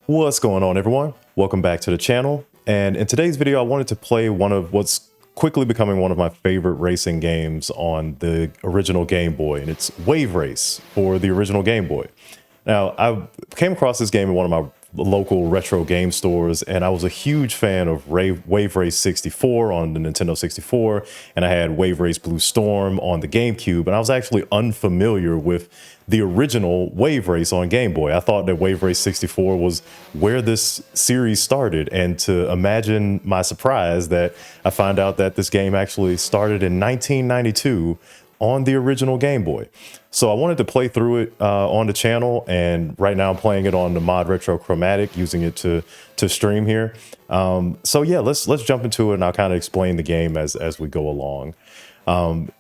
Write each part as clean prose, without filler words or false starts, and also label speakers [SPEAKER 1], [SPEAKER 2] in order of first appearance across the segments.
[SPEAKER 1] What's going on, everyone? Welcome back to the channel. And in today's video, I wanted to play one of what's quickly becoming one of my favorite racing games on the original Game Boy, and it's Wave Race for the original Game Boy. Now, I came across this game in one of my local retro game stores, and I was a huge fan of Wave Race 64 on the Nintendo 64, and I had Wave Race Blue Storm on the GameCube, and I was actually unfamiliar with the original Wave Race on Game Boy. I thought that Wave Race 64 was where this series started, and to imagine my surprise that I find out that this game actually started in 1992 on the original Game Boy. So I wanted to play through it on the channel, and right now I'm playing it on the ModRetro Chromatic, using it to stream here. So yeah, let's jump into it, and I'll kind of explain the game as we go along.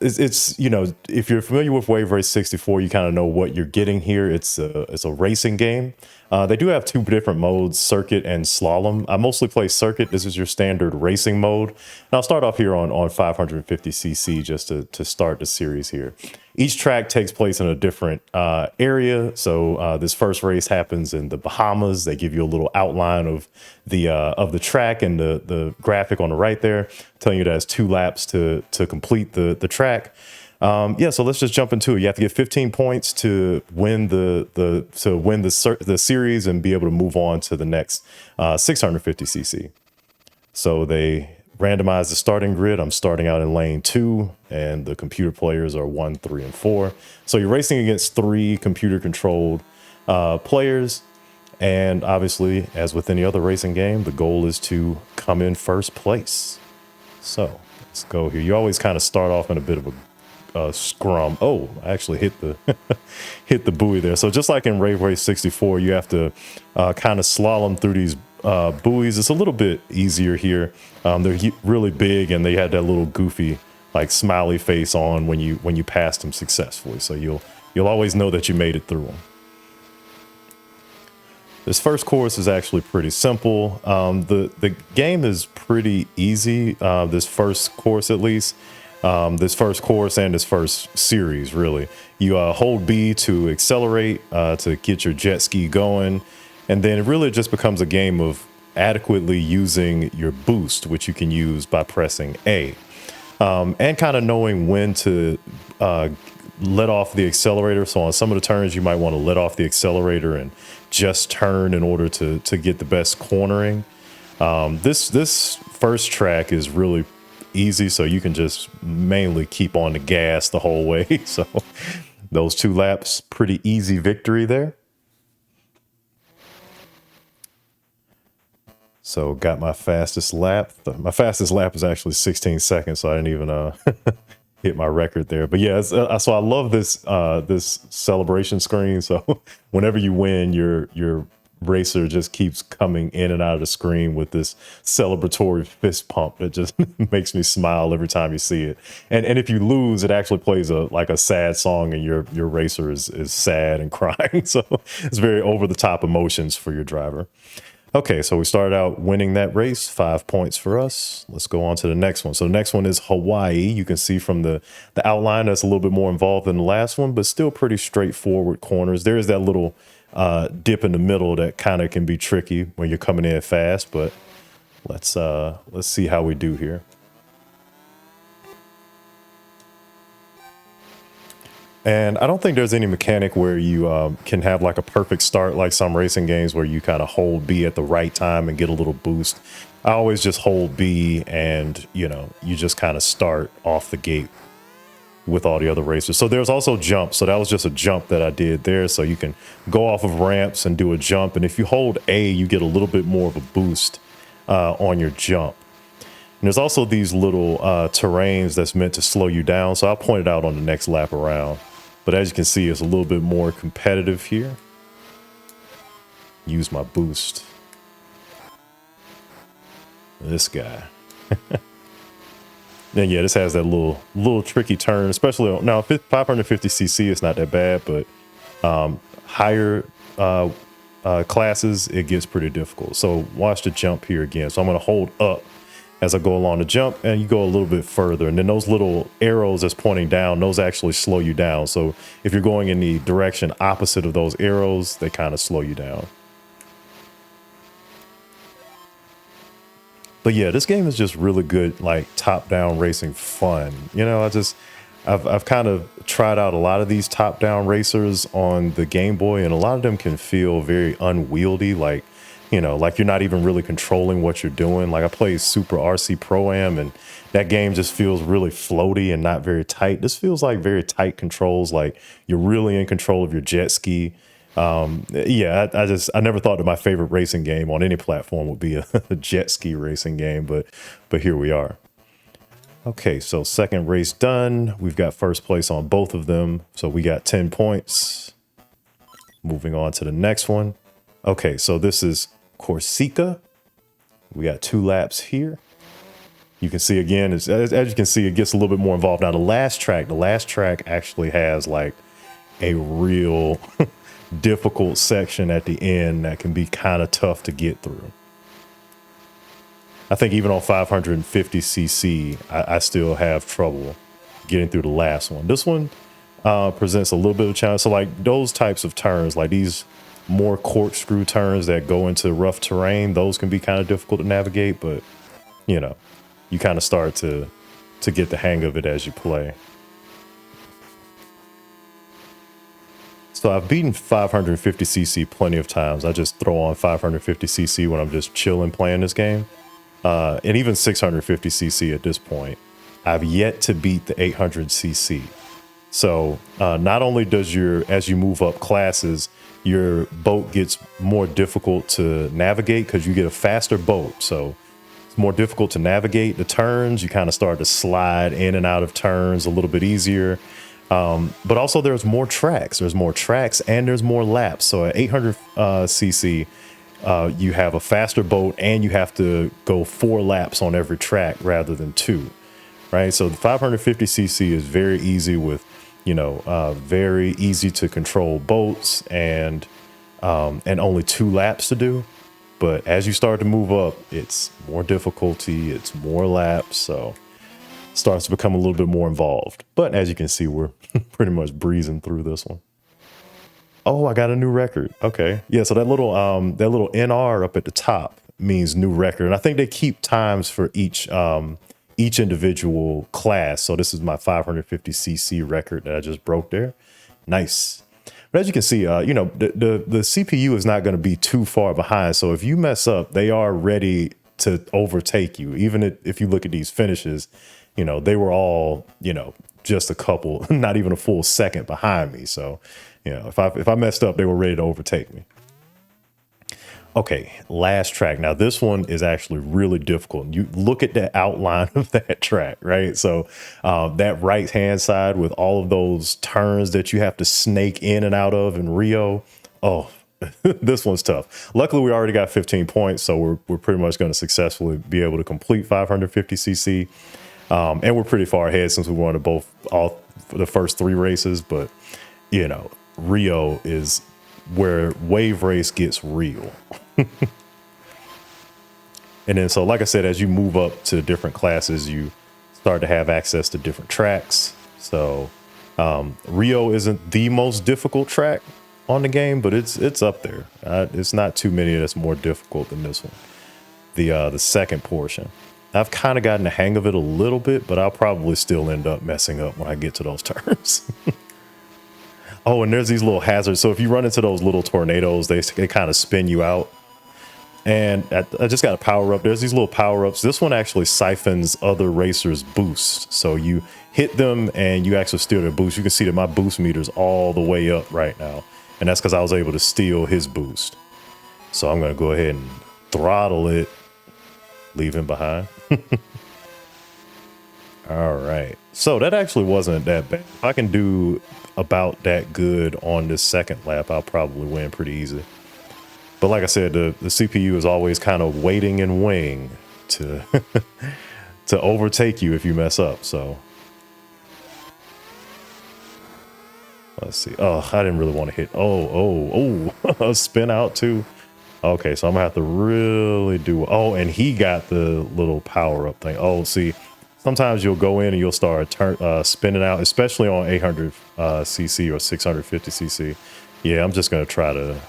[SPEAKER 1] It's you know, if you're familiar with Wave Race 64, you kind of know what you're getting here. It's a racing game. They do have two different modes, circuit and slalom. I mostly play circuit. This is your standard racing mode. And I'll start off here on 550cc just to start the series here. Each track takes place in a different area. So this first race happens in the Bahamas. They give you a little outline of the track, and the graphic on the right there telling you that it's 2 laps to complete the track. Yeah, so let's just jump into it. You have to get 15 points to win the series and be able to move on to the next 650cc. So they randomize the starting grid. I'm starting out in lane 2, and the computer players are 1, 3, and 4. So you're racing against 3 computer-controlled players. And obviously, as with any other racing game, the goal is to come in first place. So let's go here. You always kind of start off in a bit of a scrum. Oh, I actually hit the hit the buoy there. So just like in Wave Race 64, you have to kind of slalom through these buoys. It's a little bit easier here. They're really big, and they had that little goofy like smiley face on when you passed them successfully. So you'll always know that you made it through them. This first course is actually pretty simple. The game is pretty easy. This first course, at least. This first course and this first series, really. You hold B to accelerate, to get your jet ski going. And then it really just becomes a game of adequately using your boost, which you can use by pressing A. And kind of knowing when to let off the accelerator. So on some of the turns, you might want to let off the accelerator and just turn in order to get the best cornering. This first track is really easy, so you can just mainly keep on the gas the whole way. So those 2 laps, pretty easy victory there. So got my fastest lap. My fastest lap is actually 16 seconds, so I didn't even hit my record there. But yeah, so I love this this celebration screen. So whenever you win, your racer just keeps coming in and out of the screen with this celebratory fist pump that just makes me smile every time you see it. And if you lose, it actually plays like a sad song, and your racer is sad and crying. So it's very over the top emotions for your driver. Okay, so we started out winning that race, 5 points for us. Let's go on to the next one. So the next one is Hawaii. You can see from the outline that's a little bit more involved than the last one, but still pretty straightforward corners. There is that little dip in the middle that kind of can be tricky when you're coming in fast, but let's see how we do here. And I don't think there's any mechanic where you can have like a perfect start, like some racing games where you kind of hold B at the right time and get a little boost. I always just hold B, and you just kind of start off the gate with all the other racers. So there's also jumps. So that was just a jump that I did there. So you can go off of ramps and do a jump. And if you hold A, you get a little bit more of a boost on your jump. And there's also these little terrains that's meant to slow you down. So I'll point it out on the next lap around. But as you can see, it's a little bit more competitive here. Use my boost. This guy. And yeah, this has that little tricky turn, especially now 550cc. It's not that bad, but higher classes, it gets pretty difficult. So watch the jump here again. So I'm going to hold up as I go along the jump, and you go a little bit further, and then those little arrows that's pointing down, those actually slow you down. So if you're going in the direction opposite of those arrows, they kind of slow you down. But yeah, this game is just really good, like top-down racing fun. You know, I've kind of tried out a lot of these top-down racers on the Game Boy, and a lot of them can feel very unwieldy, like, you know, like you're not even really controlling what you're doing. Like I played Super RC Pro-Am, and that game just feels really floaty and not very tight. This feels like very tight controls, like you're really in control of your jet ski. Yeah, I never thought that my favorite racing game on any platform would be a jet ski racing game, but here we are. Okay, so second race done. We've got first place on both of them, so we got 10 points. Moving on to the next one. Okay, so this is Corsica. We got 2 laps here. You can see again, as you can see, it gets a little bit more involved. Now the last track actually has like a real difficult section at the end that can be kind of tough to get through. I think even on 550cc, I still have trouble getting through the last one. This one presents a little bit of a challenge. So like those types of turns, like these more corkscrew turns that go into rough terrain, those can be kind of difficult to navigate, but you know, you kind of start to get the hang of it as you play. So I've beaten 550cc plenty of times. I just throw on 550cc when I'm just chilling playing this game. And even 650cc at this point. I've yet to beat the 800cc. So not only does as you move up classes, your boat gets more difficult to navigate because you get a faster boat. So it's more difficult to navigate the turns. You kind of start to slide in and out of turns a little bit easier. But also there's more tracks. There's more tracks and there's more laps. So at 800cc, you have a faster boat and you have to go 4 laps on every track rather than 2, right? So the 550cc is very easy with, you know, very easy to control boats and only 2 laps to do. But as you start to move up, it's more difficulty, it's more laps, so it starts to become a little bit more involved. But as you can see, we're pretty much breezing through this one. Oh, I got a new record. Okay. Yeah, so that little NR up at the top means new record. And I think they keep times for each individual class. So this is my 550cc record that I just broke there. Nice. But as you can see, you know, the CPU is not going to be too far behind. So if you mess up, they are ready to overtake you. Even if you look at these finishes, you know, they were all, you know, just a couple, not even a full second behind me. So, you know, if I messed up, they were ready to overtake me. Okay, last track. Now this one is actually really difficult. You look at the outline of that track, right? So that right hand side with all of those turns that you have to snake in and out of in Rio. Oh, this one's tough. Luckily, we already got 15 points, so we're pretty much going to successfully be able to complete 550cc. And we're pretty far ahead since we won all the first 3 races. But you know, Rio is where wave race gets real. And then, so like I said, as you move up to different classes, you start to have access to different tracks. So Rio isn't the most difficult track on the game, but it's up there. It's not too many that's more difficult than this one. The second portion, I've kind of gotten the hang of it a little bit, but I'll probably still end up messing up when I get to those turns. Oh, and there's these little hazards. So if you run into those little tornadoes, they kind of spin you out. And I just got a power up. There's these little power ups. This one actually siphons other racers' boosts. So you hit them and you actually steal their boost. You can see that my boost meter's all the way up right now. And that's because I was able to steal his boost. So I'm going to go ahead and throttle it, leave him behind. All right. So that actually wasn't that bad. If I can do about that good on this second lap, I'll probably win pretty easy. But like I said, the CPU is always kind of waiting and weighing to to overtake you if you mess up. So let's see. Oh, I didn't really want to hit. Oh, a spin out too. Okay, so I'm gonna have to really do. Oh, and he got the little power up thing. Oh, see, sometimes you'll go in and you'll start spinning out, especially on 800 cc or 650 cc. Yeah, I'm just gonna try to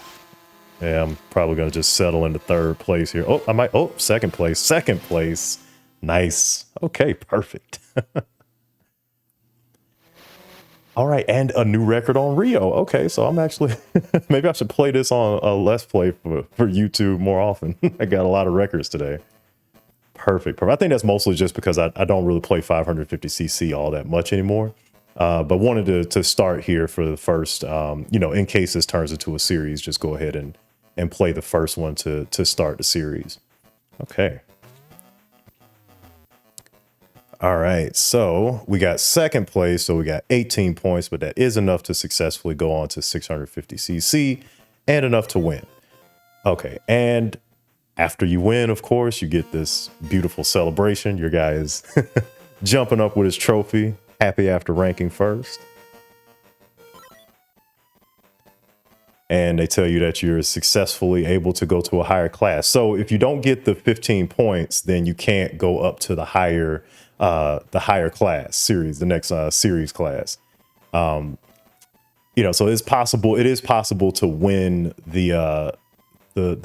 [SPEAKER 1] Yeah, I'm probably going to just settle into third place here. Oh, I might. Oh, second place. Second place. Nice. Okay, perfect. All right, and a new record on Rio. Okay, so I'm actually, maybe I should play this on a Let's Play for YouTube more often. I got a lot of records today. Perfect. I think that's mostly just because I don't really play 550cc all that much anymore. But wanted to start here for the first, you know, in case this turns into a series, just go ahead and play the first one to start the series. Okay. All right, so we got second place, so we got 18 points, but that is enough to successfully go on to 650cc and enough to win. Okay, and after you win, of course, you get this beautiful celebration. Your guy is jumping up with his trophy, happy after ranking first. And they tell you that you're successfully able to go to a higher class. So if you don't get the 15 points, then you can't go up to the higher class series, the next series class. You know, so it's possible. It is possible to win the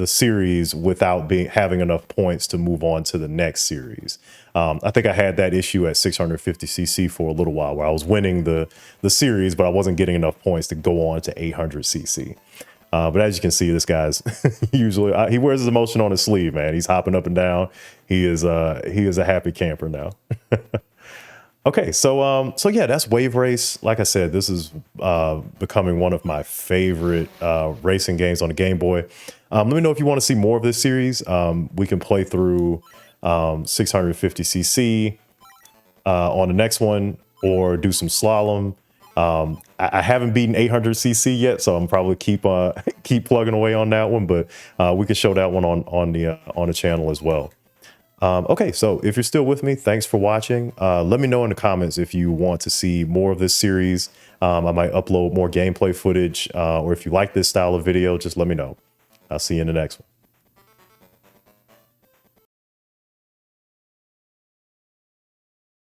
[SPEAKER 1] series without having enough points to move on to the next series. I think I had that issue at 650cc for a little while, where I was winning the series, but I wasn't getting enough points to go on to 800cc. But as you can see, this guy's usually he wears his emotion on his sleeve, man. He's hopping up and down. He is a happy camper now. Okay, so yeah, that's Wave Race. Like I said, this is becoming one of my favorite racing games on the Game Boy. Let me know if you want to see more of this series. We can play through 650cc on the next one, or do some slalom. I haven't beaten 800cc yet, so I'm probably keep plugging away on that one. But we can show that one on the channel as well. Okay, so if you're still with me, thanks for watching. Let me know in the comments if you want to see more of this series. I might upload more gameplay footage, or if you like this style of video, just let me know. I'll see you in the next one.